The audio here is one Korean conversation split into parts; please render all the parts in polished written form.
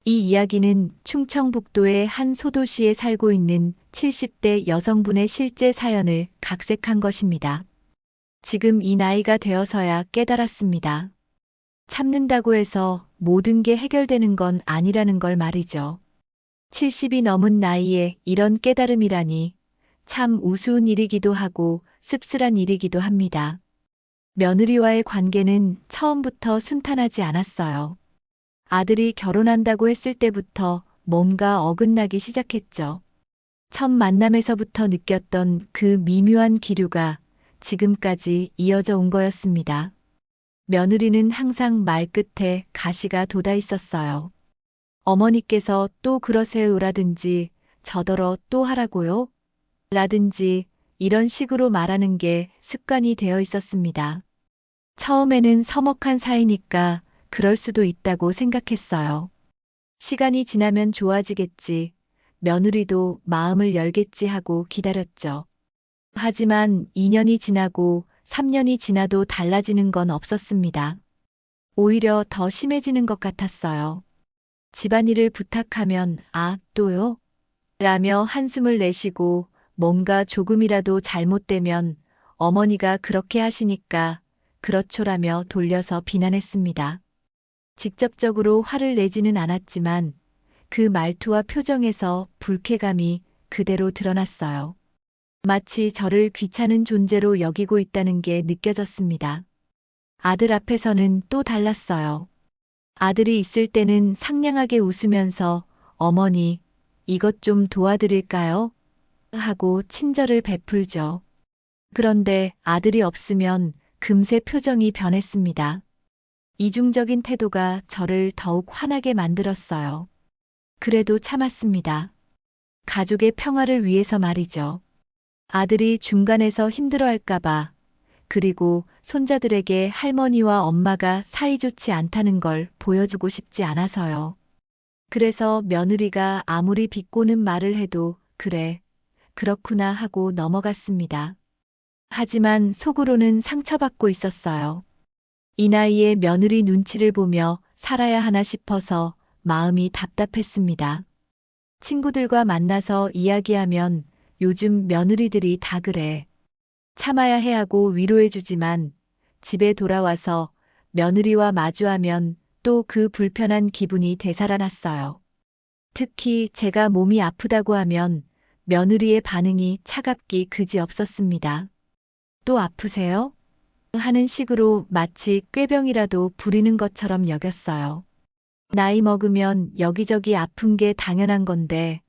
이 이야기는 충청북도의 한 소도시에 살고 있는 70대 여성분의 실제 사연을 각색한 것입니다. 지금 이 나이가 되어서야 깨달았습니다. 참는다고 해서 모든 게 해결되는 건 아니라는 걸 말이죠. 70이 넘은 나이에 이런 깨달음이라니 참 우스운 일이기도 하고 씁쓸한 일이기도 합니다. 며느리와의 관계는 처음부터 순탄하지 않았어요. 아들이 결혼한다고 했을 때부터 뭔가 어긋나기 시작했죠. 첫 만남에서부터 느꼈던 그 미묘한 기류가 지금까지 이어져 온 거였습니다. 며느리는 항상 말끝에 가시가 돋아 있었어요. 어머니께서 또 그러세요라든지 저더러 또 하라고요? 라든지 이런 식으로 말하는 게 습관이 되어 있었습니다. 처음에는 서먹한 사이니까 그럴 수도 있다고 생각했어요. 시간이 지나면 좋아지겠지, 며느리도 마음을 열겠지 하고 기다렸죠. 하지만 2년이 지나고 3년이 지나도 달라지는 건 없었습니다. 오히려 더 심해지는 것 같았어요. 집안일을 부탁하면 아, 또요? 라며 한숨을 내쉬고 뭔가 조금이라도 잘못되면 어머니가 그렇게 하시니까 그렇죠라며 돌려서 비난했습니다. 직접적으로 화를 내지는 않았지만 그 말투와 표정에서 불쾌감이 그대로 드러났어요. 마치 저를 귀찮은 존재로 여기고 있다는 게 느껴졌습니다. 아들 앞에서는 또 달랐어요. 아들이 있을 때는 상냥하게 웃으면서 어머니, 이것 좀 도와드릴까요? 하고 친절을 베풀죠. 그런데 아들이 없으면 금세 표정이 변했습니다. 이중적인 태도가 저를 더욱 화나게 만들었어요. 그래도 참았습니다. 가족의 평화를 위해서 말이죠. 아들이 중간에서 힘들어할까봐, 그리고 손자들에게 할머니와 엄마가 사이좋지 않다는 걸 보여주고 싶지 않아서요. 그래서 며느리가 아무리 비꼬는 말을 해도 그래, 그렇구나 하고 넘어갔습니다. 하지만 속으로는 상처받고 있었어요. 이 나이에 며느리 눈치를 보며 살아야 하나 싶어서 마음이 답답했습니다. 친구들과 만나서 이야기하면 요즘 며느리들이 다 그래. 참아야 해 하고 위로해주지만 집에 돌아와서 며느리와 마주하면 또 그 불편한 기분이 되살아났어요. 특히 제가 몸이 아프다고 하면 며느리의 반응이 차갑기 그지없었습니다. 또 아프세요? 하는 식으로 마치 꾀병이라도 부리는 것처럼 여겼어요. 나이 먹으면 여기저기 아픈 게 당연한 건데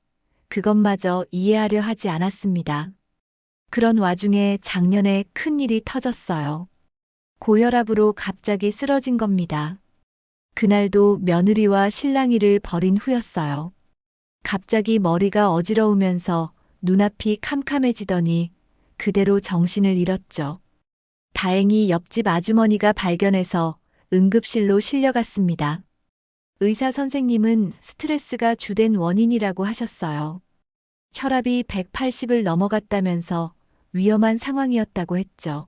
그것마저 이해하려 하지 않았습니다. 그런 와중에 작년에 큰일이 터졌어요. 고혈압으로 갑자기 쓰러진 겁니다. 그날도 며느리와 실랑이를 벌인 후였어요. 갑자기 머리가 어지러우면서 눈앞이 캄캄해지더니 그대로 정신을 잃었죠. 다행히 옆집 아주머니가 발견해서 응급실로 실려갔습니다. 의사 선생님은 스트레스가 주된 원인이라고 하셨어요. 혈압이 180을 넘어갔다면서 위험한 상황이었다고 했죠.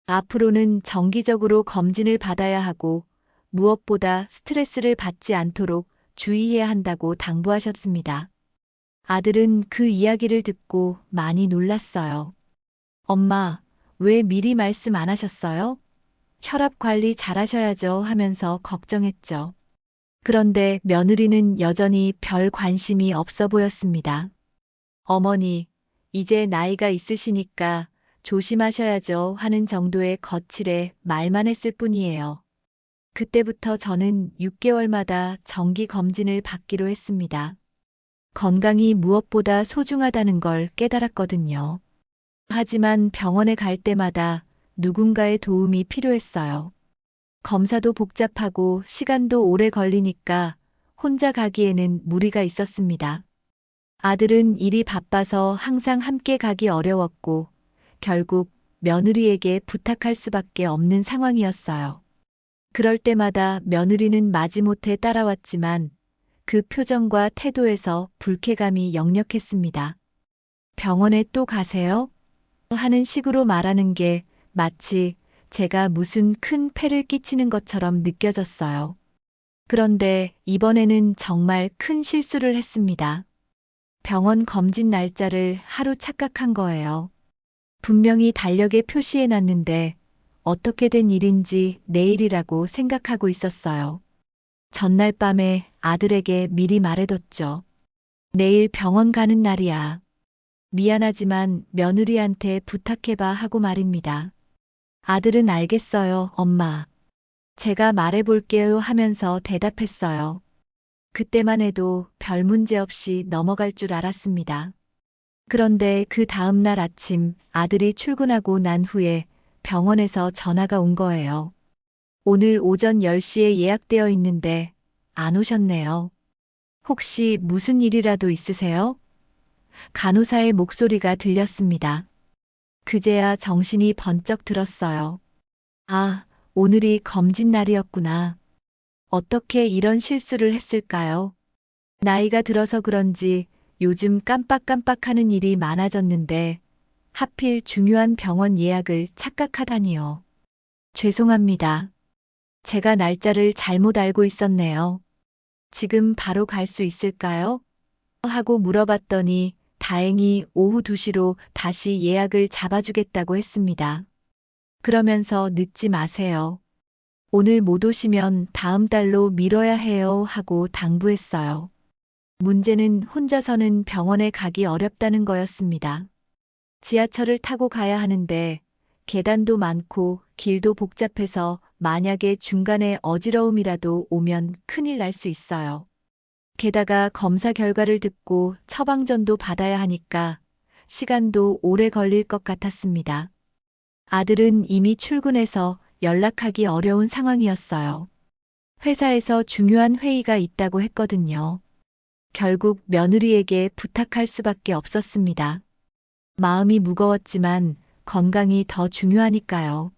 앞으로는 정기적으로 검진을 받아야 하고 무엇보다 스트레스를 받지 않도록 주의해야 한다고 당부하셨습니다. 아들은 그 이야기를 듣고 많이 놀랐어요. 엄마, 왜 미리 말씀 안 하셨어요? 혈압 관리 잘하셔야죠 하면서 걱정했죠. 그런데 며느리는 여전히 별 관심이 없어 보였습니다. 어머니, 이제 나이가 있으시니까 조심하셔야죠 하는 정도의 거칠에 말만 했을 뿐이에요. 그때부터 저는 6개월마다 정기 검진을 받기로 했습니다. 건강이 무엇보다 소중하다는 걸 깨달았거든요. 하지만 병원에 갈 때마다 누군가의 도움이 필요했어요. 검사도 복잡하고 시간도 오래 걸리니까 혼자 가기에는 무리가 있었습니다. 아들은 일이 바빠서 항상 함께 가기 어려웠고 결국 며느리에게 부탁할 수밖에 없는 상황이었어요. 그럴 때마다 며느리는 마지못해 따라왔지만 그 표정과 태도에서 불쾌감이 역력했습니다. 병원에 또 가세요? 하는 식으로 말하는 게 마치 제가 무슨 큰 폐를 끼치는 것처럼 느껴졌어요. 그런데 이번에는 정말 큰 실수를 했습니다. 병원 검진 날짜를 하루 착각한 거예요. 분명히 달력에 표시해 놨는데 어떻게 된 일인지 내일이라고 생각하고 있었어요. 전날 밤에 아들에게 미리 말해뒀죠. 내일 병원 가는 날이야. 미안하지만 며느리한테 부탁해봐 하고 말입니다. 아들은 알겠어요, 엄마. 제가 말해볼게요 하면서 대답했어요. 그때만 해도 별 문제 없이 넘어갈 줄 알았습니다. 그런데 그 다음 날 아침 아들이 출근하고 난 후에 병원에서 전화가 온 거예요. 오늘 오전 10시에 예약되어 있는데 안 오셨네요. 혹시 무슨 일이라도 있으세요? 간호사의 목소리가 들렸습니다. 그제야 정신이 번쩍 들었어요. 아, 오늘이 검진 날이었구나. 어떻게 이런 실수를 했을까요? 나이가 들어서 그런지 요즘 깜빡깜빡하는 일이 많아졌는데 하필 중요한 병원 예약을 착각하다니요. 죄송합니다. 제가 날짜를 잘못 알고 있었네요. 지금 바로 갈 수 있을까요? 하고 물어봤더니 다행히 오후 2시로 다시 예약을 잡아주겠다고 했습니다. 그러면서 늦지 마세요. 오늘 못 오시면 다음 달로 미뤄야 해요 하고 당부했어요. 문제는 혼자서는 병원에 가기 어렵다는 거였습니다. 지하철을 타고 가야 하는데 계단도 많고 길도 복잡해서 만약에 중간에 어지러움이라도 오면 큰일 날 수 있어요. 게다가 검사 결과를 듣고 처방전도 받아야 하니까 시간도 오래 걸릴 것 같았습니다. 아들은 이미 출근해서 연락하기 어려운 상황이었어요. 회사에서 중요한 회의가 있다고 했거든요. 결국 며느리에게 부탁할 수밖에 없었습니다. 마음이 무거웠지만 건강이 더 중요하니까요.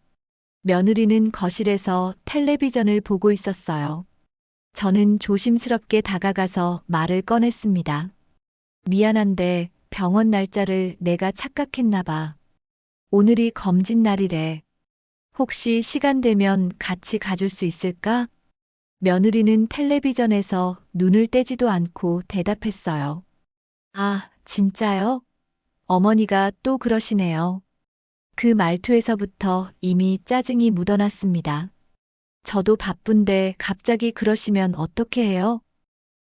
며느리는 거실에서 텔레비전을 보고 있었어요. 저는 조심스럽게 다가가서 말을 꺼냈습니다. 미안한데 병원 날짜를 내가 착각했나 봐. 오늘이 검진 날이래. 혹시 시간 되면 같이 가줄 수 있을까? 며느리는 텔레비전에서 눈을 떼지도 않고 대답했어요. 아, 진짜요? 어머니가 또 그러시네요. 그 말투에서부터 이미 짜증이 묻어났습니다. 저도 바쁜데 갑자기 그러시면 어떻게 해요?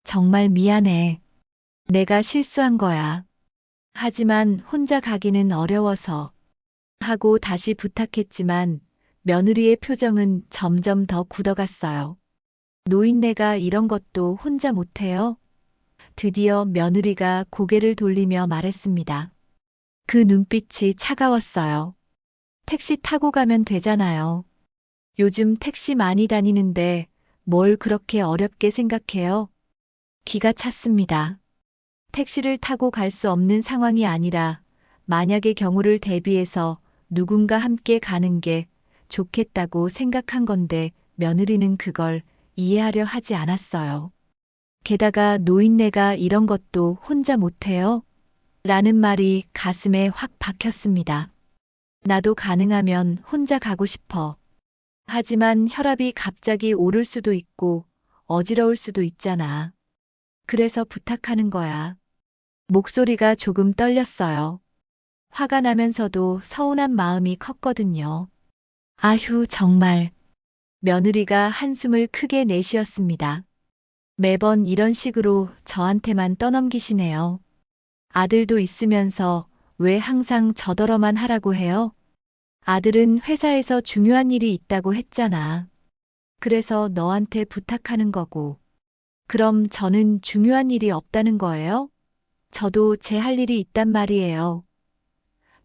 정말 미안해. 내가 실수한 거야. 하지만 혼자 가기는 어려워서 하고 다시 부탁했지만 며느리의 표정은 점점 더 굳어갔어요. 노인네가 이런 것도 혼자 못해요? 드디어 며느리가 고개를 돌리며 말했습니다. 그 눈빛이 차가웠어요. 택시 타고 가면 되잖아요. 요즘 택시 많이 다니는데 뭘 그렇게 어렵게 생각해요? 기가 찼습니다. 택시를 타고 갈 수 없는 상황이 아니라 만약의 경우를 대비해서 누군가 함께 가는 게 좋겠다고 생각한 건데 며느리는 그걸 이해하려 하지 않았어요. 게다가 노인네가 이런 것도 혼자 못해요? 라는 말이 가슴에 확 박혔습니다. 나도 가능하면 혼자 가고 싶어. 하지만 혈압이 갑자기 오를 수도 있고 어지러울 수도 있잖아. 그래서 부탁하는 거야. 목소리가 조금 떨렸어요. 화가 나면서도 서운한 마음이 컸거든요. 아휴, 정말. 며느리가 한숨을 크게 내쉬었습니다. 매번 이런 식으로 저한테만 떠넘기시네요. 아들도 있으면서 왜 항상 저더러만 하라고 해요? 아들은 회사에서 중요한 일이 있다고 했잖아. 그래서 너한테 부탁하는 거고. 그럼 저는 중요한 일이 없다는 거예요? 저도 제 할 일이 있단 말이에요.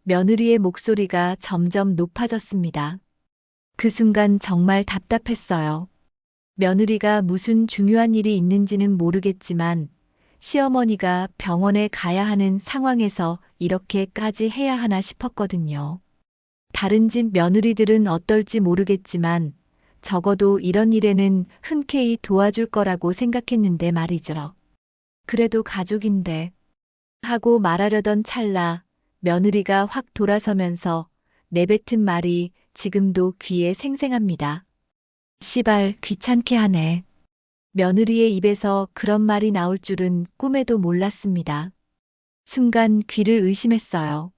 며느리의 목소리가 점점 높아졌습니다. 그 순간 정말 답답했어요. 며느리가 무슨 중요한 일이 있는지는 모르겠지만 시어머니가 병원에 가야 하는 상황에서 이렇게까지 해야 하나 싶었거든요. 다른 집 며느리들은 어떨지 모르겠지만 적어도 이런 일에는 흔쾌히 도와줄 거라고 생각했는데 말이죠. 그래도 가족인데 하고 말하려던 찰나 며느리가 확 돌아서면서 내뱉은 말이 지금도 귀에 생생합니다. 씨발 귀찮게 하네. 며느리의 입에서 그런 말이 나올 줄은 꿈에도 몰랐습니다. 순간 귀를 의심했어요.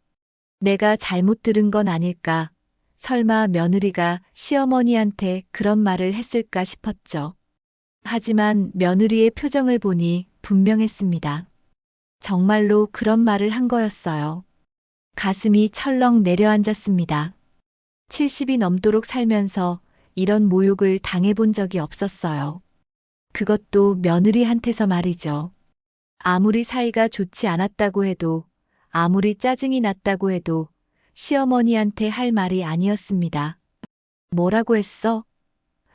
내가 잘못 들은 건 아닐까? 설마 며느리가 시어머니한테 그런 말을 했을까 싶었죠. 하지만 며느리의 표정을 보니 분명했습니다. 정말로 그런 말을 한 거였어요. 가슴이 철렁 내려앉았습니다. 70이 넘도록 살면서 이런 모욕을 당해본 적이 없었어요. 그것도 며느리한테서 말이죠. 아무리 사이가 좋지 않았다고 해도, 아무리 짜증이 났다고 해도 시어머니한테 할 말이 아니었습니다. 뭐라고 했어?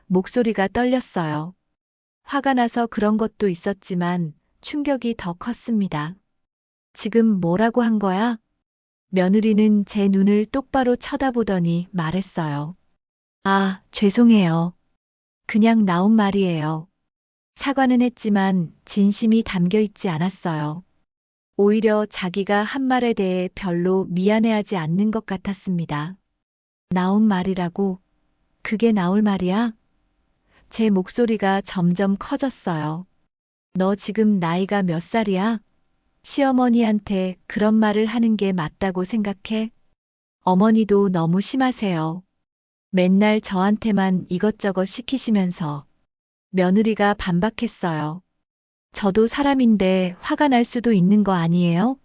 목소리가 떨렸어요. 화가 나서 그런 것도 있었지만 충격이 더 컸습니다. 지금 뭐라고 한 거야? 며느리는 제 눈을 똑바로 쳐다보더니 말했어요. 아, 죄송해요. 그냥 나온 말이에요. 사과는 했지만 진심이 담겨 있지 않았어요. 오히려 자기가 한 말에 대해 별로 미안해하지 않는 것 같았습니다. 나온 말이라고? 그게 나올 말이야? 제 목소리가 점점 커졌어요. 너 지금 나이가 몇 살이야? 시어머니한테 그런 말을 하는 게 맞다고 생각해? 어머니도 너무 심하세요. 맨날 저한테만 이것저것 시키시면서. 며느리가 반박했어요. 저도 사람인데 화가 날 수도 있는 거 아니에요?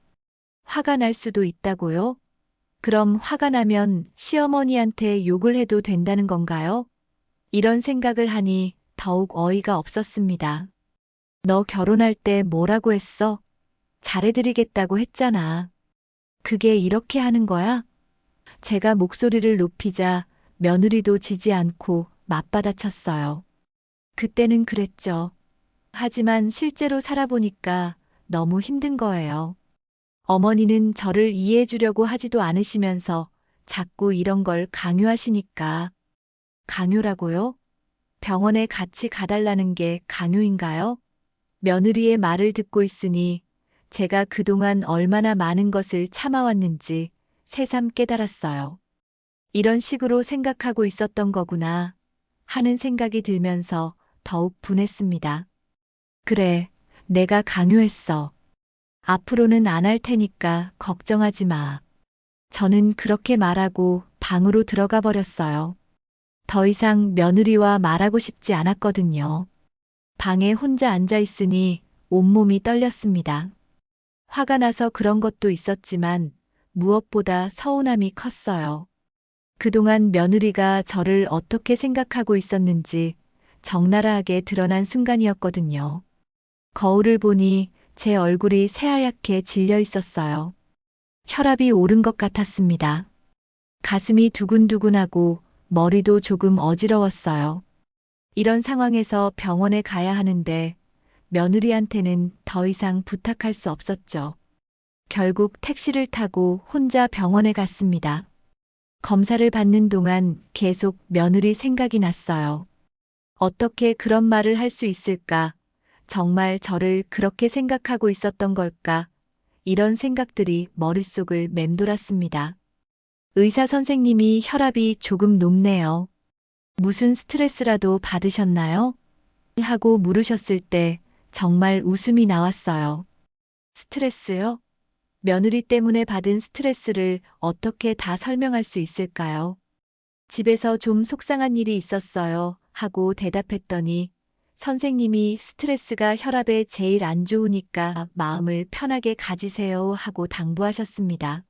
화가 날 수도 있다고요? 그럼 화가 나면 시어머니한테 욕을 해도 된다는 건가요? 이런 생각을 하니 더욱 어이가 없었습니다. 너 결혼할 때 뭐라고 했어? 잘해드리겠다고 했잖아. 그게 이렇게 하는 거야? 제가 목소리를 높이자 며느리도 지지 않고 맞받아쳤어요. 그때는 그랬죠. 하지만 실제로 살아보니까 너무 힘든 거예요. 어머니는 저를 이해해 주려고 하지도 않으시면서 자꾸 이런 걸 강요하시니까. 강요라고요? 병원에 같이 가달라는 게 강요인가요? 며느리의 말을 듣고 있으니 제가 그동안 얼마나 많은 것을 참아왔는지 새삼 깨달았어요. 이런 식으로 생각하고 있었던 거구나 하는 생각이 들면서 더욱 분했습니다. 그래, 내가 강요했어. 앞으로는 안 할 테니까 걱정하지 마. 저는 그렇게 말하고 방으로 들어가 버렸어요. 더 이상 며느리와 말하고 싶지 않았거든요. 방에 혼자 앉아 있으니 온몸이 떨렸습니다. 화가 나서 그런 것도 있었지만 무엇보다 서운함이 컸어요. 그동안 며느리가 저를 어떻게 생각하고 있었는지 적나라하게 드러난 순간이었거든요. 거울을 보니 제 얼굴이 새하얗게 질려 있었어요. 혈압이 오른 것 같았습니다. 가슴이 두근두근하고 머리도 조금 어지러웠어요. 이런 상황에서 병원에 가야 하는데 며느리한테는 더 이상 부탁할 수 없었죠. 결국 택시를 타고 혼자 병원에 갔습니다. 검사를 받는 동안 계속 며느리 생각이 났어요. 어떻게 그런 말을 할 수 있을까? 정말 저를 그렇게 생각하고 있었던 걸까? 이런 생각들이 머릿속을 맴돌았습니다. 의사 선생님이 혈압이 조금 높네요. 무슨 스트레스라도 받으셨나요? 하고 물으셨을 때 정말 웃음이 나왔어요. 스트레스요? 며느리 때문에 받은 스트레스를 어떻게 다 설명할 수 있을까요? 집에서 좀 속상한 일이 있었어요. 하고 대답했더니 선생님이 스트레스가 혈압에 제일 안 좋으니까 마음을 편하게 가지세요 하고 당부하셨습니다.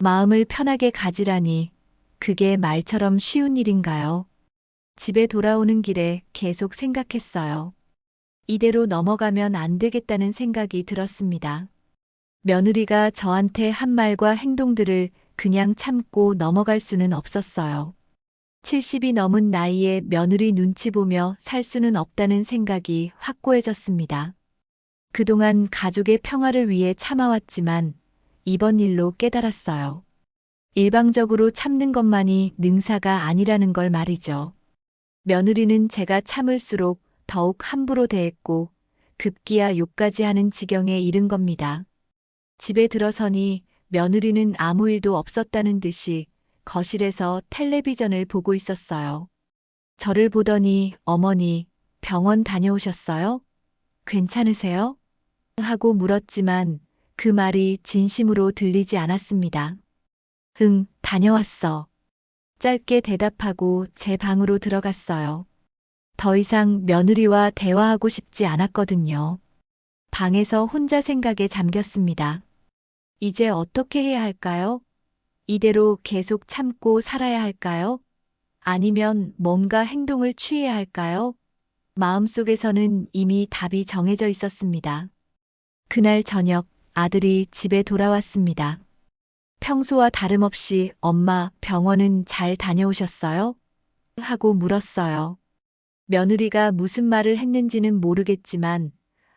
마음을 편하게 가지라니 그게 말처럼 쉬운 일인가요? 집에 돌아오는 길에 계속 생각했어요. 이대로 넘어가면 안 되겠다는 생각이 들었습니다. 며느리가 저한테 한 말과 행동들을 그냥 참고 넘어갈 수는 없었어요. 70이 넘은 나이에 며느리 눈치 보며 살 수는 없다는 생각이 확고해졌습니다. 그동안 가족의 평화를 위해 참아왔지만 이번 일로 깨달았어요. 일방적으로 참는 것만이 능사가 아니라는 걸 말이죠. 며느리는 제가 참을수록 더욱 함부로 대했고 급기야 욕까지 하는 지경에 이른 겁니다. 집에 들어서니 며느리는 아무 일도 없었다는 듯이 거실에서 텔레비전을 보고 있었어요. 저를 보더니 어머니, 병원 다녀오셨어요? 괜찮으세요? 하고 물었지만 그 말이 진심으로 들리지 않았습니다. 응, 다녀왔어. 짧게 대답하고 제 방으로 들어갔어요. 더 이상 며느리와 대화하고 싶지 않았거든요. 방에서 혼자 생각에 잠겼습니다. 이제 어떻게 해야 할까요? 이대로 계속 참고 살아야 할까요? 아니면 뭔가 행동을 취해야 할까요? 마음속에서는 이미 답이 정해져 있었습니다. 그날 저녁 아들이 집에 돌아왔습니다. 평소와 다름없이 엄마 병원은 잘 다녀오셨어요? 하고 물었어요. 며느리가 무슨 말을 했는지는 모르겠지만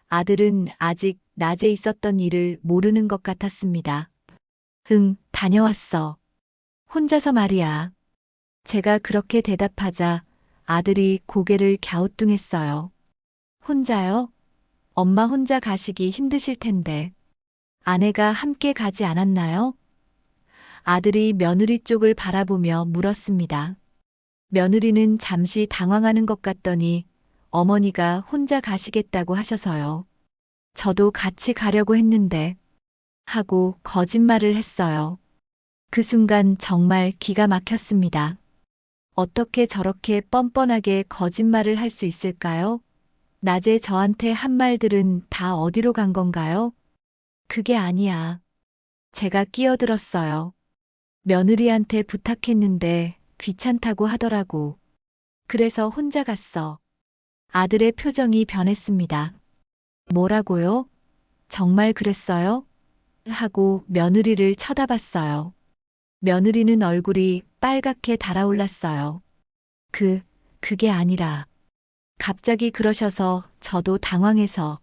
아들은 아직 낮에 있었던 일을 모르는 것 같았습니다. 응, 다녀왔어. 혼자서 말이야. 제가 그렇게 대답하자 아들이 고개를 갸우뚱했어요. 혼자요? 엄마 혼자 가시기 힘드실 텐데. 아내가 함께 가지 않았나요? 아들이 며느리 쪽을 바라보며 물었습니다. 며느리는 잠시 당황하는 것 같더니 어머니가 혼자 가시겠다고 하셔서요. 저도 같이 가려고 했는데 하고 거짓말을 했어요. 그 순간 정말 기가 막혔습니다. 어떻게 저렇게 뻔뻔하게 거짓말을 할 수 있을까요? 낮에 저한테 한 말들은 다 어디로 간 건가요? 그게 아니야. 제가 끼어들었어요. 며느리한테 부탁했는데 귀찮다고 하더라고. 그래서 혼자 갔어. 아들의 표정이 변했습니다. 뭐라고요? 정말 그랬어요? 하고 며느리를 쳐다봤어요. 며느리는 얼굴이 빨갛게 달아올랐어요. 그게 아니라. 갑자기 그러셔서 저도 당황해서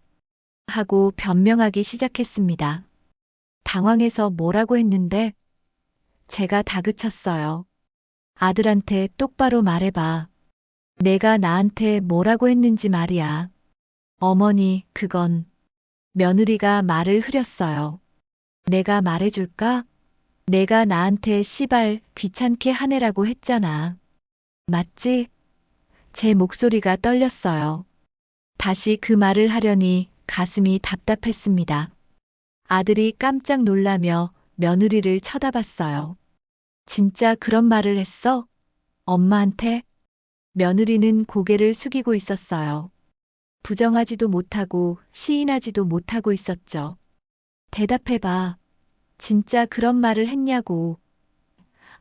하고 변명하기 시작했습니다. 당황해서 뭐라고 했는데 제가 다그쳤어요. 아들한테 똑바로 말해봐. 내가 나한테 뭐라고 했는지 말이야. 어머니, 그건 며느리가 말을 흐렸어요. 내가 말해줄까? 내가 나한테 시발 귀찮게 하네라고 했잖아. 맞지? 제 목소리가 떨렸어요. 다시 그 말을 하려니 가슴이 답답했습니다. 아들이 깜짝 놀라며 며느리를 쳐다봤어요. 진짜 그런 말을 했어? 엄마한테? 며느리는 고개를 숙이고 있었어요. 부정하지도 못하고 시인하지도 못하고 있었죠. 대답해봐. 진짜 그런 말을 했냐고.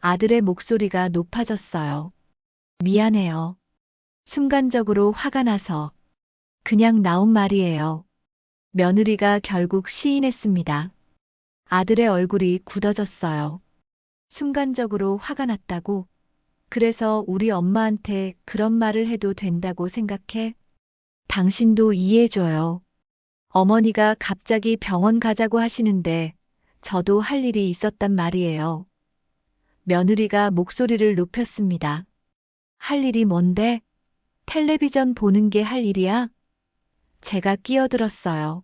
아들의 목소리가 높아졌어요. 미안해요. 순간적으로 화가 나서 그냥 나온 말이에요. 며느리가 결국 시인했습니다. 아들의 얼굴이 굳어졌어요. 순간적으로 화가 났다고? 그래서 우리 엄마한테 그런 말을 해도 된다고 생각해? 당신도 이해해줘요. 어머니가 갑자기 병원 가자고 하시는데 저도 할 일이 있었단 말이에요. 며느리가 목소리를 높였습니다. 할 일이 뭔데? 텔레비전 보는 게 할 일이야? 제가 끼어들었어요.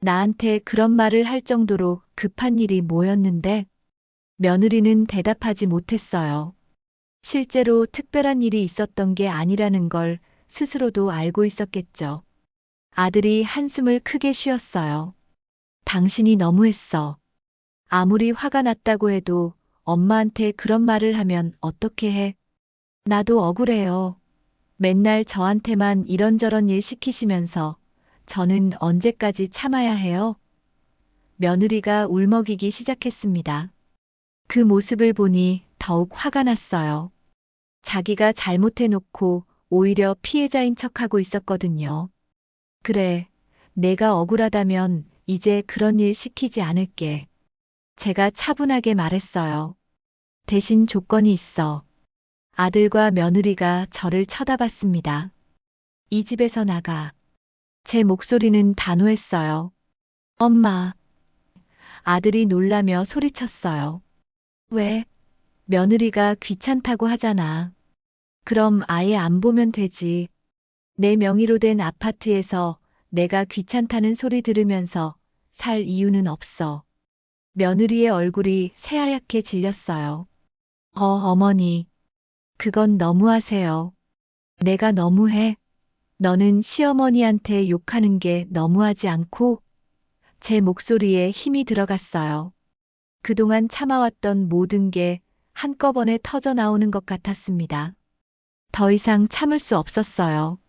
나한테 그런 말을 할 정도로 급한 일이 뭐였는데? 며느리는 대답하지 못했어요. 실제로 특별한 일이 있었던 게 아니라는 걸 스스로도 알고 있었겠죠. 아들이 한숨을 크게 쉬었어요. 당신이 너무했어. 아무리 화가 났다고 해도 엄마한테 그런 말을 하면 어떻게 해? 나도 억울해요. 맨날 저한테만 이런저런 일 시키시면서 저는 언제까지 참아야 해요? 며느리가 울먹이기 시작했습니다. 그 모습을 보니 더욱 화가 났어요. 자기가 잘못해놓고 오히려 피해자인 척하고 있었거든요. 그래, 내가 억울하다면 이제 그런 일 시키지 않을게. 제가 차분하게 말했어요. 대신 조건이 있어. 아들과 며느리가 저를 쳐다봤습니다. 이 집에서 나가. 제 목소리는 단호했어요. 엄마. 아들이 놀라며 소리쳤어요. 왜? 며느리가 귀찮다고 하잖아. 그럼 아예 안 보면 되지. 내 명의로 된 아파트에서 내가 귀찮다는 소리 들으면서 살 이유는 없어. 며느리의 얼굴이 새하얗게 질렸어요. 어머니. 그건 너무하세요. 내가 너무해. 너는 시어머니한테 욕하는 게 너무하지 않고? 제 목소리에 힘이 들어갔어요. 그동안 참아왔던 모든 게 한꺼번에 터져 나오는 것 같았습니다. 더 이상 참을 수 없었어요.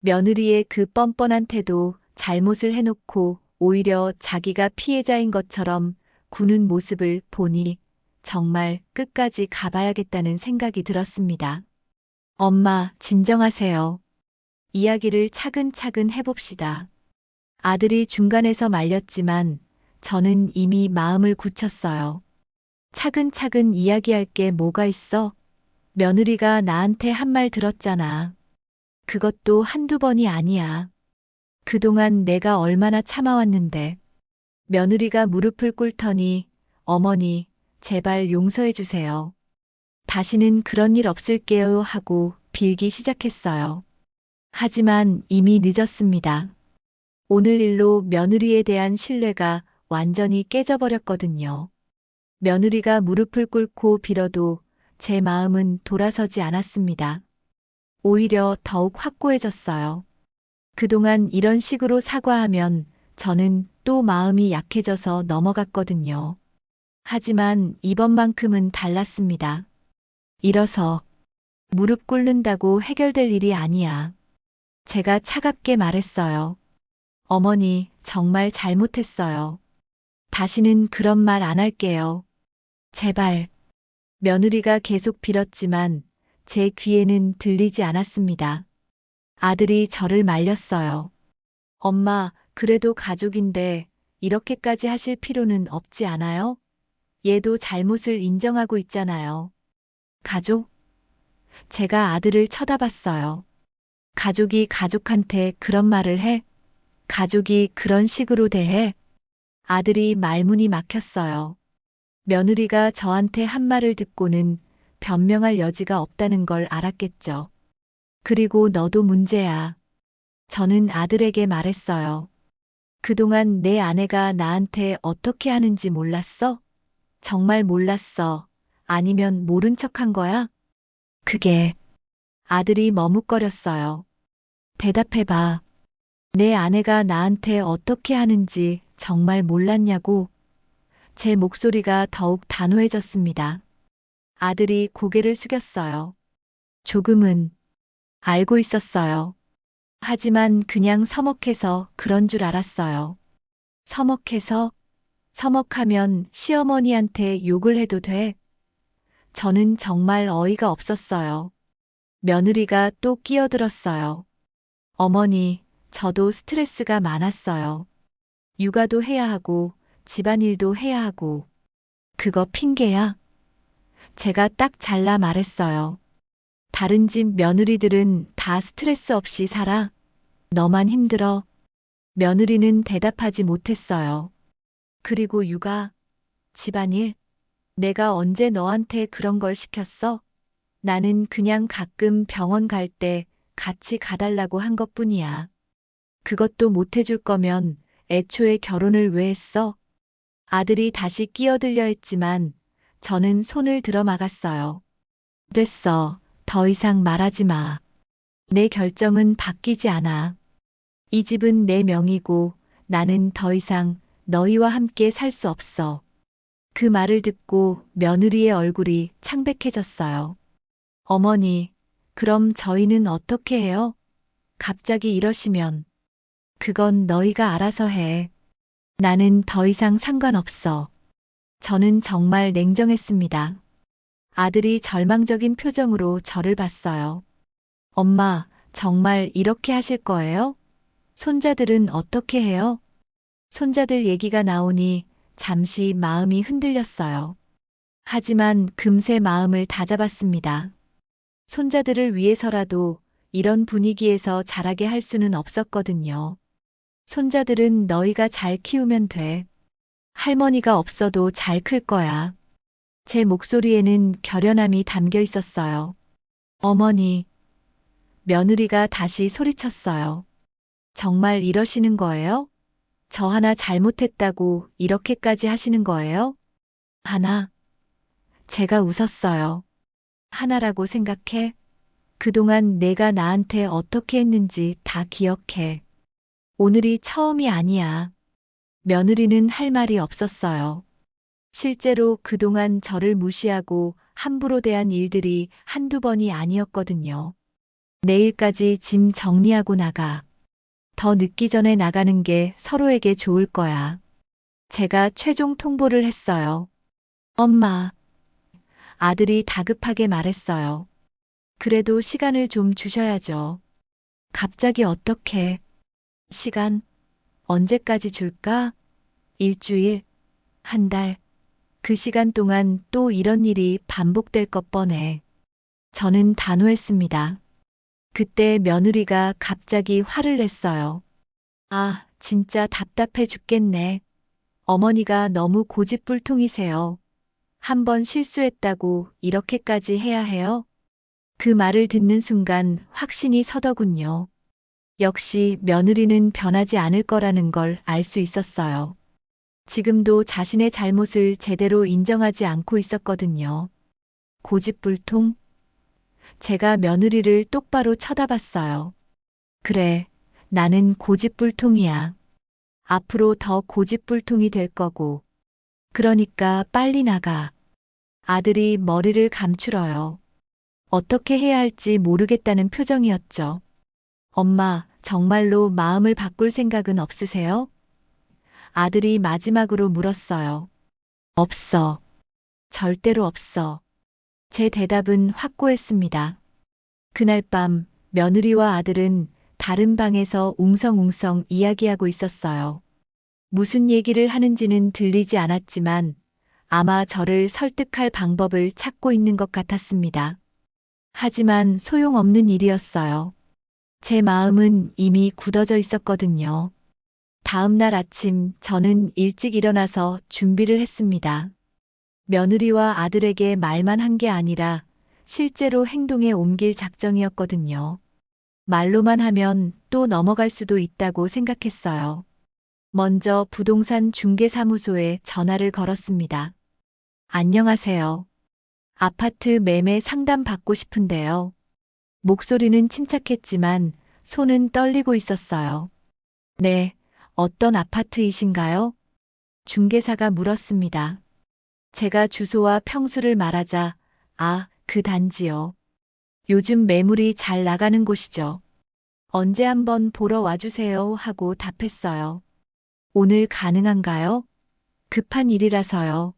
며느리의 그 뻔뻔한 태도, 잘못을 해놓고 오히려 자기가 피해자인 것처럼 구는 모습을 보니 정말 끝까지 가봐야겠다는 생각이 들었습니다. 엄마, 진정하세요. 이야기를 차근차근 해봅시다. 아들이 중간에서 말렸지만 저는 이미 마음을 굳혔어요. 차근차근 이야기할 게 뭐가 있어? 며느리가 나한테 한 말 들었잖아. 그것도 한두 번이 아니야. 그동안 내가 얼마나 참아왔는데. 며느리가 무릎을 꿇더니 어머니, 제발 용서해 주세요. 다시는 그런 일 없을게요 하고 빌기 시작했어요. 하지만 이미 늦었습니다. 오늘 일로 며느리에 대한 신뢰가 완전히 깨져버렸거든요. 며느리가 무릎을 꿇고 빌어도 제 마음은 돌아서지 않았습니다. 오히려 더욱 확고해졌어요. 그동안 이런 식으로 사과하면 저는 또 마음이 약해져서 넘어갔거든요. 하지만 이번만큼은 달랐습니다. 일어서 무릎 꿇는다고 해결될 일이 아니야. 제가 차갑게 말했어요. 어머니, 정말 잘못했어요. 다시는 그런 말 안 할게요. 제발. 며느리가 계속 빌었지만 제 귀에는 들리지 않았습니다. 아들이 저를 말렸어요. 엄마, 그래도 가족인데 이렇게까지 하실 필요는 없지 않아요? 얘도 잘못을 인정하고 있잖아요. 가족? 제가 아들을 쳐다봤어요. 가족이 가족한테 그런 말을 해? 가족이 그런 식으로 대해? 아들이 말문이 막혔어요. 며느리가 저한테 한 말을 듣고는 변명할 여지가 없다는 걸 알았겠죠. 그리고 너도 문제야. 저는 아들에게 말했어요. 그동안 내 아내가 나한테 어떻게 하는지 몰랐어? 정말 몰랐어. 아니면 모른 척한 거야? 그게 아들이 머뭇거렸어요. 대답해봐. 내 아내가 나한테 어떻게 하는지 정말 몰랐냐고. 제 목소리가 더욱 단호해졌습니다. 아들이 고개를 숙였어요. 조금은 알고 있었어요. 하지만 그냥 서먹해서 그런 줄 알았어요. 서먹해서? 서먹하면 시어머니한테 욕을 해도 돼? 저는 정말 어이가 없었어요. 며느리가 또 끼어들었어요. 어머니, 저도 스트레스가 많았어요. 육아도 해야 하고, 집안일도 해야 하고. 그거 핑계야? 제가 딱 잘라 말했어요. 다른 집 며느리들은 다 스트레스 없이 살아. 너만 힘들어. 며느리는 대답하지 못했어요. 그리고 육아, 집안일, 내가 언제 너한테 그런 걸 시켰어? 나는 그냥 가끔 병원 갈 때 같이 가달라고 한 것뿐이야. 그것도 못 해줄 거면 애초에 결혼을 왜 했어? 아들이 다시 끼어들려 했지만 저는 손을 들어 막았어요. 됐어. 더 이상 말하지 마. 내 결정은 바뀌지 않아. 이 집은 내 명이고 나는 더 이상 너희와 함께 살 수 없어. 그 말을 듣고 며느리의 얼굴이 창백해졌어요. 어머니, 그럼 저희는 어떻게 해요? 갑자기 이러시면. 그건 너희가 알아서 해. 나는 더 이상 상관없어. 저는 정말 냉정했습니다. 아들이 절망적인 표정으로 저를 봤어요. 엄마, 정말 이렇게 하실 거예요? 손자들은 어떻게 해요? 손자들 얘기가 나오니 잠시 마음이 흔들렸어요. 하지만 금세 마음을 다잡았습니다. 손자들을 위해서라도 이런 분위기에서 자라게 할 수는 없었거든요. 손자들은 너희가 잘 키우면 돼. 할머니가 없어도 잘 클 거야. 제 목소리에는 결연함이 담겨 있었어요. 어머니, 며느리가 다시 소리쳤어요. 정말 이러시는 거예요? 저 하나 잘못했다고 이렇게까지 하시는 거예요? 하나. 제가 웃었어요. 하나라고 생각해? 그동안 내가 나한테 어떻게 했는지 다 기억해. 오늘이 처음이 아니야. 며느리는 할 말이 없었어요. 실제로 그동안 저를 무시하고 함부로 대한 일들이 한두 번이 아니었거든요. 내일까지 짐 정리하고 나가. 더 늦기 전에 나가는 게 서로에게 좋을 거야. 제가 최종 통보를 했어요. 엄마, 아들이 다급하게 말했어요. 그래도 시간을 좀 주셔야죠. 갑자기 어떻게? 시간? 언제까지 줄까? 일주일? 한 달? 그 시간 동안 또 이런 일이 반복될 것 뻔해. 저는 단호했습니다. 그때 며느리가 갑자기 화를 냈어요. 아, 진짜 답답해 죽겠네. 어머니가 너무 고집불통이세요. 한 번 실수했다고 이렇게까지 해야 해요? 그 말을 듣는 순간 확신이 서더군요. 역시 며느리는 변하지 않을 거라는 걸 알 수 있었어요. 지금도 자신의 잘못을 제대로 인정하지 않고 있었거든요. 고집불통? 제가 며느리를 똑바로 쳐다봤어요. 그래, 나는 고집불통이야. 앞으로 더 고집불통이 될 거고. 그러니까 빨리 나가. 아들이 머리를 감추러요. 어떻게 해야 할지 모르겠다는 표정이었죠. 엄마, 정말로 마음을 바꿀 생각은 없으세요? 아들이 마지막으로 물었어요. 없어. 절대로 없어. 제 대답은 확고했습니다. 그날 밤 며느리와 아들은 다른 방에서 웅성웅성 이야기하고 있었어요. 무슨 얘기를 하는지는 들리지 않았지만 아마 저를 설득할 방법을 찾고 있는 것 같았습니다. 하지만 소용없는 일이었어요. 제 마음은 이미 굳어져 있었거든요. 다음 날 아침 저는 일찍 일어나서 준비를 했습니다. 며느리와 아들에게 말만 한 게 아니라 실제로 행동에 옮길 작정이었거든요. 말로만 하면 또 넘어갈 수도 있다고 생각했어요. 먼저 부동산 중개사무소에 전화를 걸었습니다. 안녕하세요. 아파트 매매 상담 받고 싶은데요. 목소리는 침착했지만 손은 떨리고 있었어요. 네, 어떤 아파트이신가요? 중개사가 물었습니다. 제가 주소와 평수를 말하자, 아, 그 단지요. 요즘 매물이 잘 나가는 곳이죠. 언제 한번 보러 와주세요 하고 답했어요. 오늘 가능한가요? 급한 일이라서요.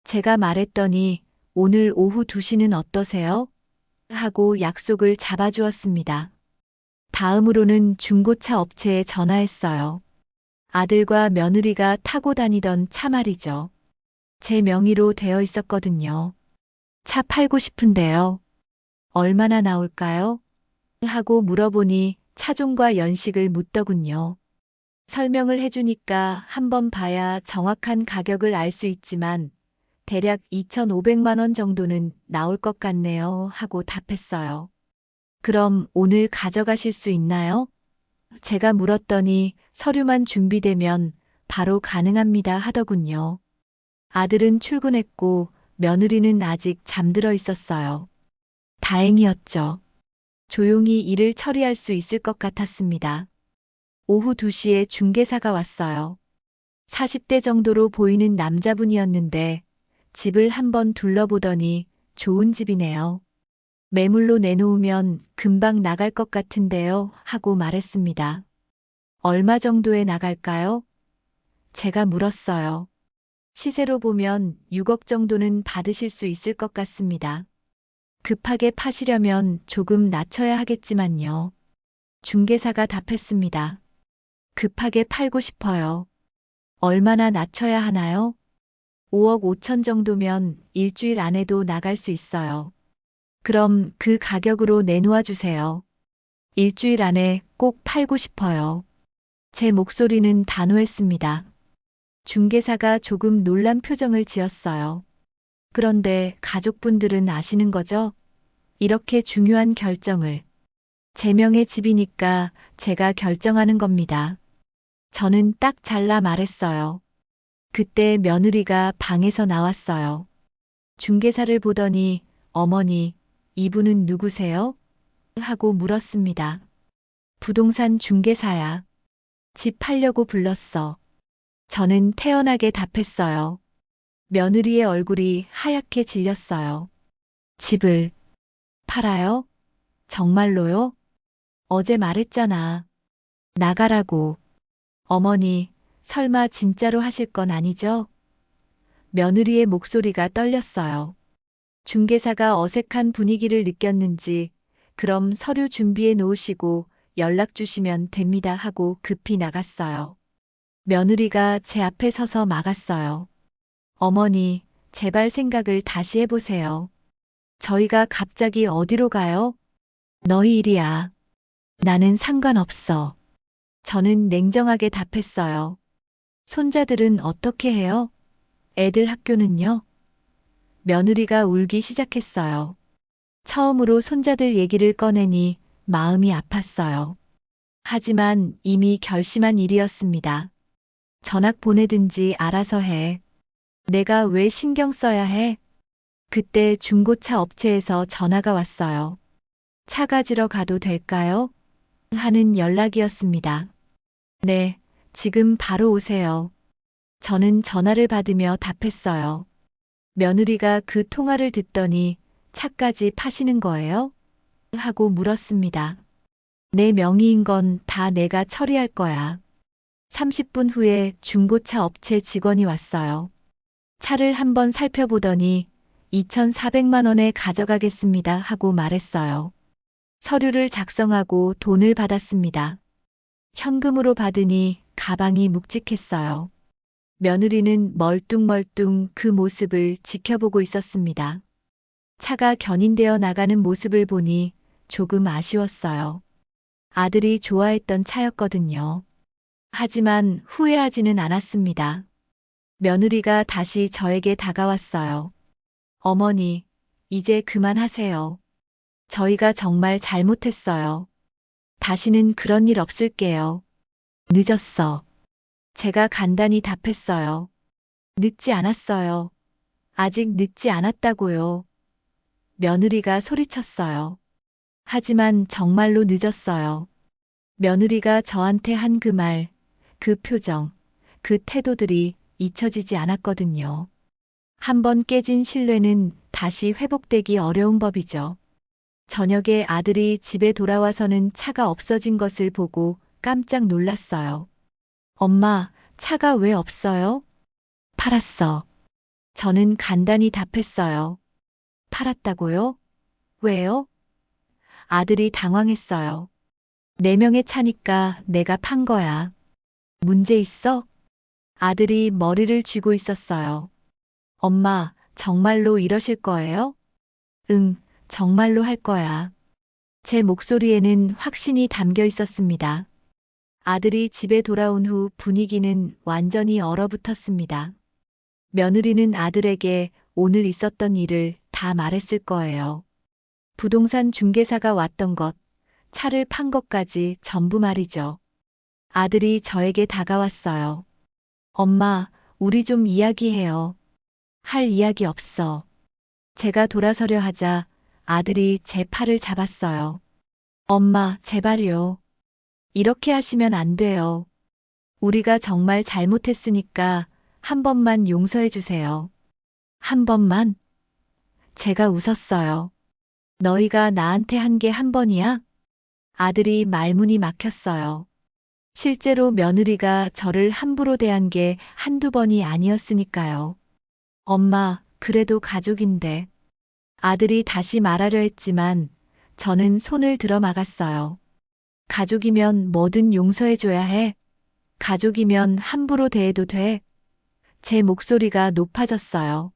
제가 말했더니 오늘 오후 2시는 어떠세요? 하고 약속을 잡아주었습니다. 다음으로는 중고차 업체에 전화했어요. 아들과 며느리가 타고 다니던 차 말이죠. 제 명의로 되어 있었거든요. 차 팔고 싶은데요. 얼마나 나올까요? 하고 물어보니 차종과 연식을 묻더군요. 설명을 해주니까 한번 봐야 정확한 가격을 알 수 있지만 대략 2,500만 원 정도는 나올 것 같네요 하고 답했어요. 그럼 오늘 가져가실 수 있나요? 제가 물었더니 서류만 준비되면 바로 가능합니다 하더군요. 아들은 출근했고 며느리는 아직 잠들어 있었어요. 다행이었죠. 조용히 일을 처리할 수 있을 것 같았습니다. 오후 2시에 중개사가 왔어요. 40대 정도로 보이는 남자분이었는데 집을 한번 둘러보더니 좋은 집이네요. 매물로 내놓으면 금방 나갈 것 같은데요 하고 말했습니다. 얼마 정도에 나갈까요? 제가 물었어요. 시세로 보면 6억 정도는 받으실 수 있을 것 같습니다. 급하게 파시려면 조금 낮춰야 하겠지만요. 중개사가 답했습니다. 급하게 팔고 싶어요. 얼마나 낮춰야 하나요? 5억 5천 정도면 일주일 안에도 나갈 수 있어요. 그럼 그 가격으로 내놓아 주세요. 일주일 안에 꼭 팔고 싶어요. 제 목소리는 단호했습니다. 중개사가 조금 놀란 표정을 지었어요. 그런데 가족분들은 아시는 거죠? 이렇게 중요한 결정을. 제 명의 집이니까 제가 결정하는 겁니다. 저는 딱 잘라 말했어요. 그때 며느리가 방에서 나왔어요. 중개사를 보더니 어머니, 이분은 누구세요? 하고 물었습니다. 부동산 중개사야. 집 팔려고 불렀어. 저는 태연하게 답했어요. 며느리의 얼굴이 하얗게 질렸어요. 집을 팔아요? 정말로요? 어제 말했잖아. 나가라고. 어머니, 설마 진짜로 하실 건 아니죠? 며느리의 목소리가 떨렸어요. 중개사가 어색한 분위기를 느꼈는지, 그럼 서류 준비해 놓으시고 연락 주시면 됩니다 하고 급히 나갔어요. 며느리가 제 앞에 서서 막았어요. 어머니, 제발 생각을 다시 해보세요. 저희가 갑자기 어디로 가요? 너희 일이야. 나는 상관없어. 저는 냉정하게 답했어요. 손자들은 어떻게 해요? 애들 학교는요? 며느리가 울기 시작했어요. 처음으로 손자들 얘기를 꺼내니 마음이 아팠어요. 하지만 이미 결심한 일이었습니다. 전학 보내든지 알아서 해. 내가 왜 신경 써야 해? 그때 중고차 업체에서 전화가 왔어요. 차 가지러 가도 될까요? 하는 연락이었습니다. 네, 지금 바로 오세요. 저는 전화를 받으며 답했어요. 며느리가 그 통화를 듣더니 차까지 파시는 거예요? 하고 물었습니다. 내 명의인 건 다 내가 처리할 거야. 30분 후에 중고차 업체 직원이 왔어요. 차를 한번 살펴보더니 2,400만 원에 가져가겠습니다 하고 말했어요. 서류를 작성하고 돈을 받았습니다. 현금으로 받으니 가방이 묵직했어요. 며느리는 멀뚱멀뚱 그 모습을 지켜보고 있었습니다. 차가 견인되어 나가는 모습을 보니 조금 아쉬웠어요. 아들이 좋아했던 차였거든요. 하지만 후회하지는 않았습니다. 며느리가 다시 저에게 다가왔어요. 어머니, 이제 그만하세요. 저희가 정말 잘못했어요. 다시는 그런 일 없을게요. 늦었어. 제가 간단히 답했어요. 늦지 않았어요. 아직 늦지 않았다고요. 며느리가 소리쳤어요. 하지만 정말로 늦었어요. 며느리가 저한테 한 그 말, 그 표정, 그 태도들이 잊혀지지 않았거든요. 한번 깨진 신뢰는 다시 회복되기 어려운 법이죠. 저녁에 아들이 집에 돌아와서는 차가 없어진 것을 보고 깜짝 놀랐어요. 엄마, 차가 왜 없어요? 팔았어. 저는 간단히 답했어요. 팔았다고요? 왜요? 아들이 당황했어요. 네 명의 차니까 내가 판 거야. 문제 있어? 아들이 머리를 쥐고 있었어요. 엄마, 정말로 이러실 거예요? 응, 정말로 할 거야. 제 목소리에는 확신이 담겨 있었습니다. 아들이 집에 돌아온 후 분위기는 완전히 얼어붙었습니다. 며느리는 아들에게 오늘 있었던 일을 다 말했을 거예요. 부동산 중개사가 왔던 것, 차를 판 것까지 전부 말이죠. 아들이 저에게 다가왔어요. 엄마, 우리 좀 이야기해요. 할 이야기 없어. 제가 돌아서려 하자 아들이 제 팔을 잡았어요. 엄마, 제발요. 이렇게 하시면 안 돼요. 우리가 정말 잘못했으니까 한 번만 용서해 주세요. 한 번만? 제가 웃었어요. 너희가 나한테 한 게 한 번이야? 아들이 말문이 막혔어요. 실제로 며느리가 저를 함부로 대한 게 한두 번이 아니었으니까요. 엄마, 그래도 가족인데. 아들이 다시 말하려 했지만 저는 손을 들어 막았어요. 가족이면 뭐든 용서해줘야 해. 가족이면 함부로 대해도 돼. 제 목소리가 높아졌어요.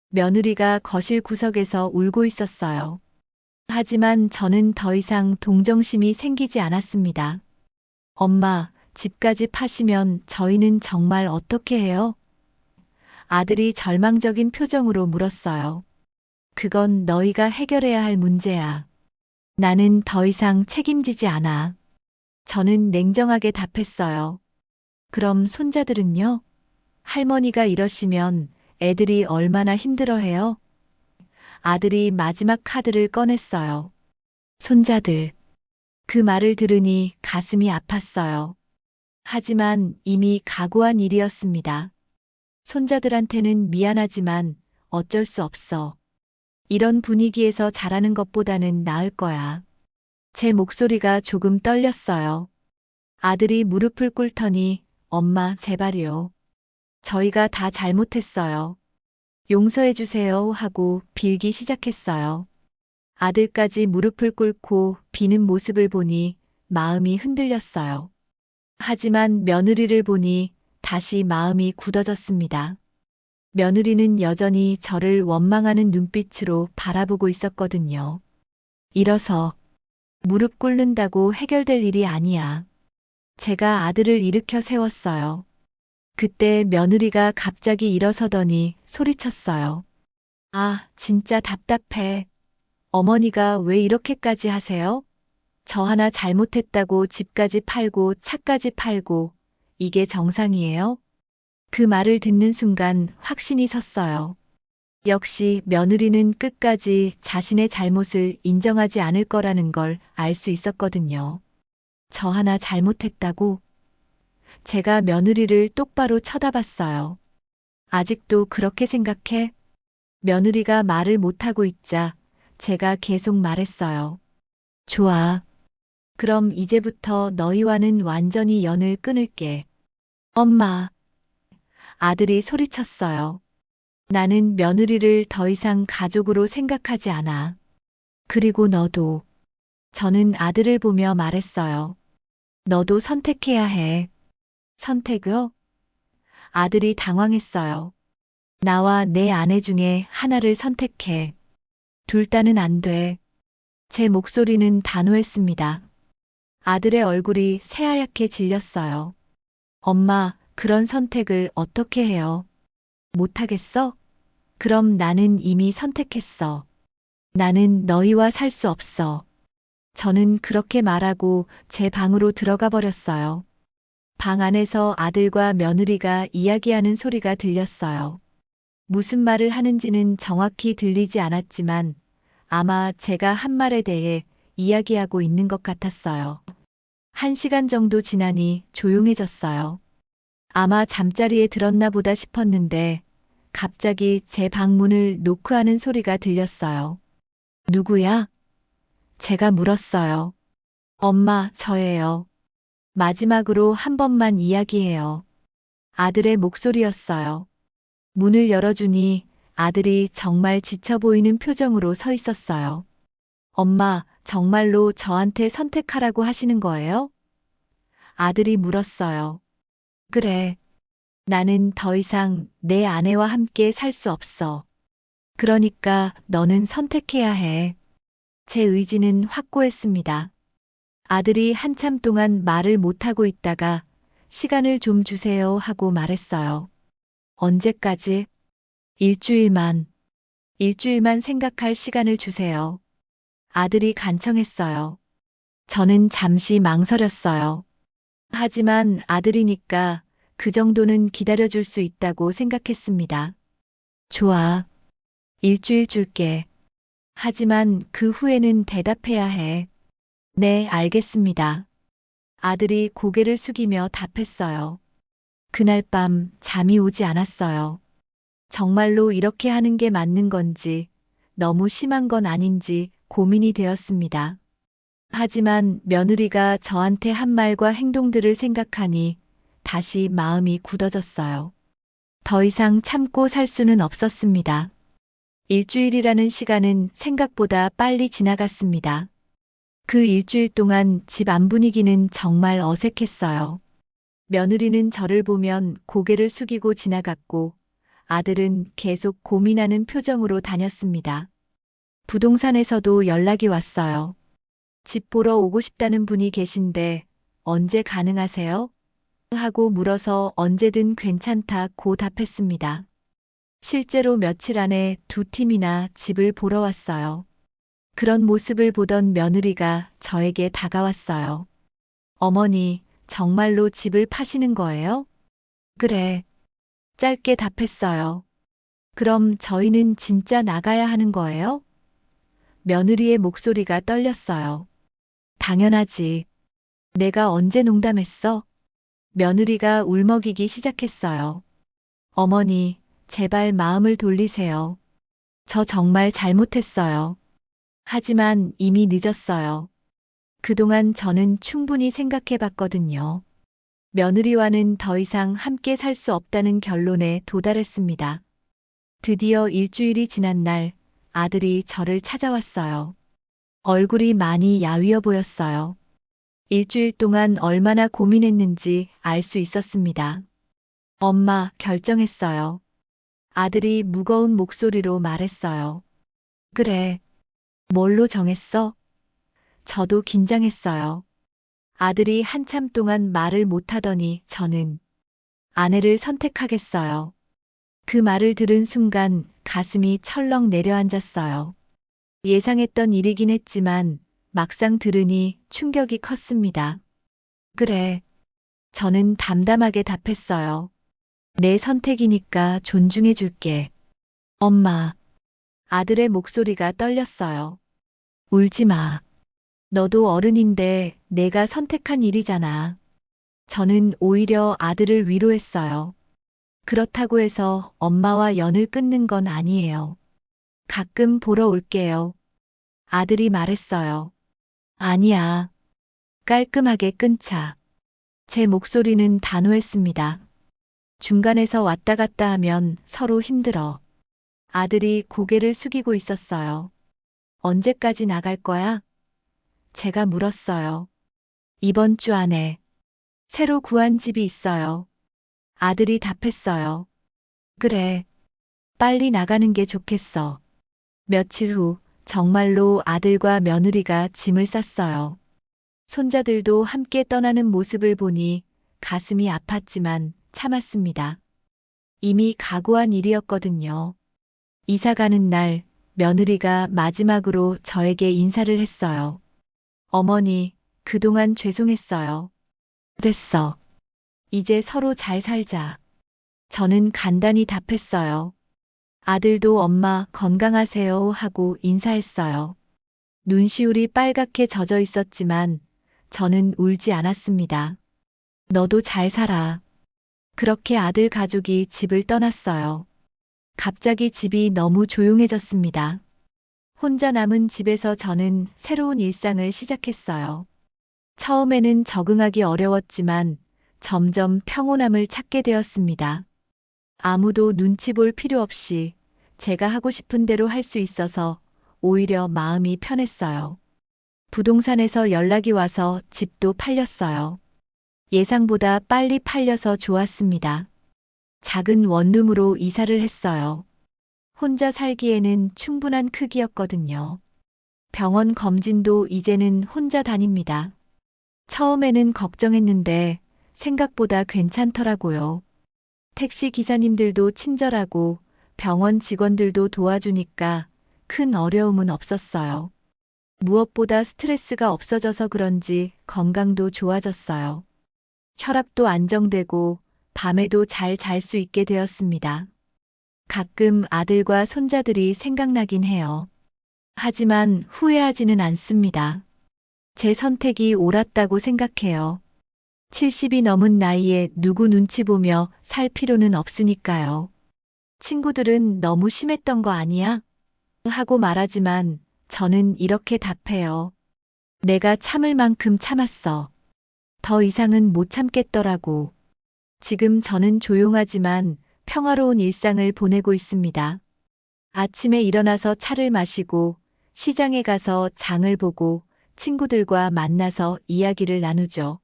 며느리가 거실 구석에서 울고 있었어요. 하지만 저는 더 이상 동정심이 생기지 않았습니다. 엄마, 집까지 파시면 저희는 정말 어떻게 해요? 아들이 절망적인 표정으로 물었어요. 그건 너희가 해결해야 할 문제야. 나는 더 이상 책임지지 않아. 저는 냉정하게 답했어요. 그럼 손자들은요? 할머니가 이러시면 애들이 얼마나 힘들어해요? 아들이 마지막 카드를 꺼냈어요. 손자들. 그 말을 들으니 가슴이 아팠어요. 하지만 이미 각오한 일이었습니다. 손자들한테는 미안하지만 어쩔 수 없어. 이런 분위기에서 자라는 것보다는 나을 거야. 제 목소리가 조금 떨렸어요. 아들이 무릎을 꿇더니 엄마 제발요. 저희가 다 잘못했어요. 용서해 주세요 하고 빌기 시작했어요. 아들까지 무릎을 꿇고 비는 모습을 보니 마음이 흔들렸어요. 하지만 며느리를 보니 다시 마음이 굳어졌습니다. 며느리는 여전히 저를 원망하는 눈빛으로 바라보고 있었거든요. 일어서 무릎 꿇는다고 해결될 일이 아니야. 제가 아들을 일으켜 세웠어요. 그때 며느리가 갑자기 일어서더니 소리쳤어요. 아, 진짜 답답해. 어머니가 왜 이렇게까지 하세요? 저 하나 잘못했다고 집까지 팔고 차까지 팔고 이게 정상이에요? 그 말을 듣는 순간 확신이 섰어요. 역시 며느리는 끝까지 자신의 잘못을 인정하지 않을 거라는 걸 알 수 있었거든요. 저 하나 잘못했다고? 제가 며느리를 똑바로 쳐다봤어요. 아직도 그렇게 생각해? 며느리가 말을 못하고 있자 제가 계속 말했어요. 좋아. 그럼 이제부터 너희와는 완전히 연을 끊을게. 엄마. 아들이 소리쳤어요. 나는 며느리를 더 이상 가족으로 생각하지 않아. 그리고 너도. 저는 아들을 보며 말했어요. 너도 선택해야 해. 선택요? 아들이 당황했어요. 나와 내 아내 중에 하나를 선택해. 둘 다는 안 돼. 제 목소리는 단호했습니다. 아들의 얼굴이 새하얗게 질렸어요. 엄마, 그런 선택을 어떻게 해요? 못하겠어? 그럼 나는 이미 선택했어. 나는 너희와 살 수 없어. 저는 그렇게 말하고 제 방으로 들어가 버렸어요. 방 안에서 아들과 며느리가 이야기하는 소리가 들렸어요. 무슨 말을 하는지는 정확히 들리지 않았지만 아마 제가 한 말에 대해 이야기하고 있는 것 같았어요. 1시간 정도 지나니 조용해졌어요. 아마 잠자리에 들었나 보다 싶었는데 갑자기 제 방문을 노크하는 소리가 들렸어요. 누구야? 제가 물었어요. 엄마, 저예요. 마지막으로 한 번만 이야기해요. 아들의 목소리였어요. 문을 열어주니 아들이 정말 지쳐 보이는 표정으로 서 있었어요. 엄마, 정말로 저한테 선택하라고 하시는 거예요? 아들이 물었어요. 그래. 나는 더 이상 내 아내와 함께 살 수 없어. 그러니까 너는 선택해야 해. 제 의지는 확고했습니다. 아들이 한참 동안 말을 못하고 있다가 시간을 좀 주세요 하고 말했어요. 언제까지? 일주일만. 일주일만 생각할 시간을 주세요. 아들이 간청했어요. 저는 잠시 망설였어요. 하지만 아들이니까 그 정도는 기다려줄 수 있다고 생각했습니다. 좋아. 일주일 줄게. 하지만 그 후에는 대답해야 해. 네, 알겠습니다. 아들이 고개를 숙이며 답했어요. 그날 밤 잠이 오지 않았어요. 정말로 이렇게 하는 게 맞는 건지, 너무 심한 건 아닌지 고민이 되었습니다. 하지만 며느리가 저한테 한 말과 행동들을 생각하니 다시 마음이 굳어졌어요. 더 이상 참고 살 수는 없었습니다. 일주일이라는 시간은 생각보다 빨리 지나갔습니다. 그 일주일 동안 집 안 분위기는 정말 어색했어요. 며느리는 저를 보면 고개를 숙이고 지나갔고 아들은 계속 고민하는 표정으로 다녔습니다. 부동산에서도 연락이 왔어요. 집 보러 오고 싶다는 분이 계신데 언제 가능하세요? 하고 물어서 언제든 괜찮다고 답했습니다. 실제로 며칠 안에 두 팀이나 집을 보러 왔어요. 그런 모습을 보던 며느리가 저에게 다가왔어요. 어머니, 정말로 집을 파시는 거예요? 그래. 짧게 답했어요. 그럼 저희는 진짜 나가야 하는 거예요? 며느리의 목소리가 떨렸어요. 당연하지. 내가 언제 농담했어? 며느리가 울먹이기 시작했어요. 어머니, 제발 마음을 돌리세요. 저 정말 잘못했어요. 하지만 이미 늦었어요. 그동안 저는 충분히 생각해 봤거든요. 며느리와는 더 이상 함께 살 수 없다는 결론에 도달했습니다. 드디어 일주일이 지난 날 아들이 저를 찾아왔어요. 얼굴이 많이 야위어 보였어요. 일주일 동안 얼마나 고민했는지 알 수 있었습니다. 엄마, 결정했어요. 아들이 무거운 목소리로 말했어요. 그래. 뭘로 정했어? 저도 긴장했어요. 아들이 한참 동안 말을 못하더니 저는 아내를 선택하겠어요. 그 말을 들은 순간 가슴이 철렁 내려앉았어요. 예상했던 일이긴 했지만 막상 들으니 충격이 컸습니다. 그래. 저는 담담하게 답했어요. 내 선택이니까 존중해 줄게. 엄마. 아들의 목소리가 떨렸어요. 울지 마. 너도 어른인데 내가 선택한 일이잖아. 저는 오히려 아들을 위로했어요. 그렇다고 해서 엄마와 연을 끊는 건 아니에요. 가끔 보러 올게요. 아들이 말했어요. 아니야. 깔끔하게 끊자. 제 목소리는 단호했습니다. 중간에서 왔다 갔다 하면 서로 힘들어. 아들이 고개를 숙이고 있었어요. 언제까지 나갈 거야? 제가 물었어요. 이번 주 안에 새로 구한 집이 있어요. 아들이 답했어요. 그래. 빨리 나가는 게 좋겠어. 며칠 후 정말로 아들과 며느리가 짐을 쌌어요. 손자들도 함께 떠나는 모습을 보니 가슴이 아팠지만 참았습니다. 이미 각오한 일이었거든요. 이사 가는 날 며느리가 마지막으로 저에게 인사를 했어요. 어머니, 그동안 죄송했어요. 됐어. 이제 서로 잘 살자. 저는 간단히 답했어요. 아들도 엄마 건강하세요 하고 인사했어요. 눈시울이 빨갛게 젖어 있었지만 저는 울지 않았습니다. 너도 잘 살아. 그렇게 아들 가족이 집을 떠났어요. 갑자기 집이 너무 조용해졌습니다. 혼자 남은 집에서 저는 새로운 일상을 시작했어요. 처음에는 적응하기 어려웠지만 점점 평온함을 찾게 되었습니다. 아무도 눈치 볼 필요 없이 제가 하고 싶은 대로 할 수 있어서 오히려 마음이 편했어요. 부동산에서 연락이 와서 집도 팔렸어요. 예상보다 빨리 팔려서 좋았습니다. 작은 원룸으로 이사를 했어요. 혼자 살기에는 충분한 크기였거든요. 병원 검진도 이제는 혼자 다닙니다. 처음에는 걱정했는데 생각보다 괜찮더라고요. 택시 기사님들도 친절하고 병원 직원들도 도와주니까 큰 어려움은 없었어요. 무엇보다 스트레스가 없어져서 그런지 건강도 좋아졌어요. 혈압도 안정되고 밤에도 잘 잘 수 있게 되었습니다. 가끔 아들과 손자들이 생각나긴 해요. 하지만 후회하지는 않습니다. 제 선택이 옳았다고 생각해요. 70이 넘은 나이에 누구 눈치 보며 살 필요는 없으니까요. 친구들은 너무 심했던 거 아니야? 하고 말하지만 저는 이렇게 답해요. 내가 참을 만큼 참았어. 더 이상은 못 참겠더라고. 지금 저는 조용하지만 평화로운 일상을 보내고 있습니다. 아침에 일어나서 차를 마시고 시장에 가서 장을 보고 친구들과 만나서 이야기를 나누죠.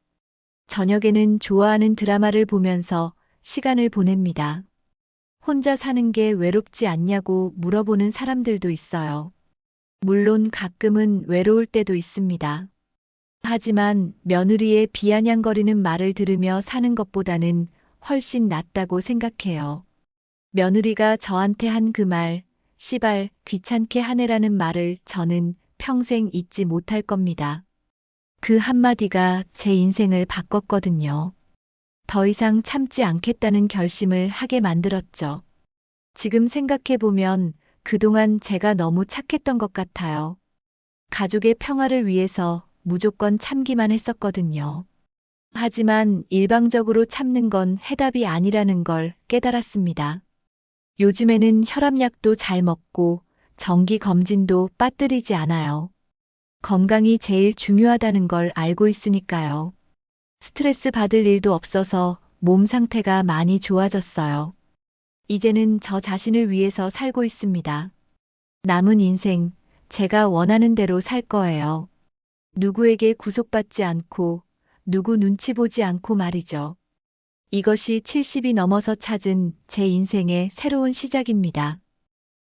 저녁에는 좋아하는 드라마를 보면서 시간을 보냅니다. 혼자 사는 게 외롭지 않냐고 물어보는 사람들도 있어요. 물론 가끔은 외로울 때도 있습니다. 하지만 며느리의 비아냥거리는 말을 들으며 사는 것보다는 훨씬 낫다고 생각해요. 며느리가 저한테 한 그 말, 시발, 귀찮게 하네라는 말을 저는 평생 잊지 못할 겁니다. 그 한마디가 제 인생을 바꿨거든요. 더 이상 참지 않겠다는 결심을 하게 만들었죠. 지금 생각해보면 그동안 제가 너무 착했던 것 같아요. 가족의 평화를 위해서 무조건 참기만 했었거든요. 하지만 일방적으로 참는 건 해답이 아니라는 걸 깨달았습니다. 요즘에는 혈압약도 잘 먹고 정기 검진도 빠뜨리지 않아요. 건강이 제일 중요하다는 걸 알고 있으니까요. 스트레스 받을 일도 없어서 몸 상태가 많이 좋아졌어요. 이제는 저 자신을 위해서 살고 있습니다. 남은 인생, 제가 원하는 대로 살 거예요. 누구에게 구속받지 않고, 누구 눈치 보지 않고 말이죠. 이것이 70이 넘어서 찾은 제 인생의 새로운 시작입니다.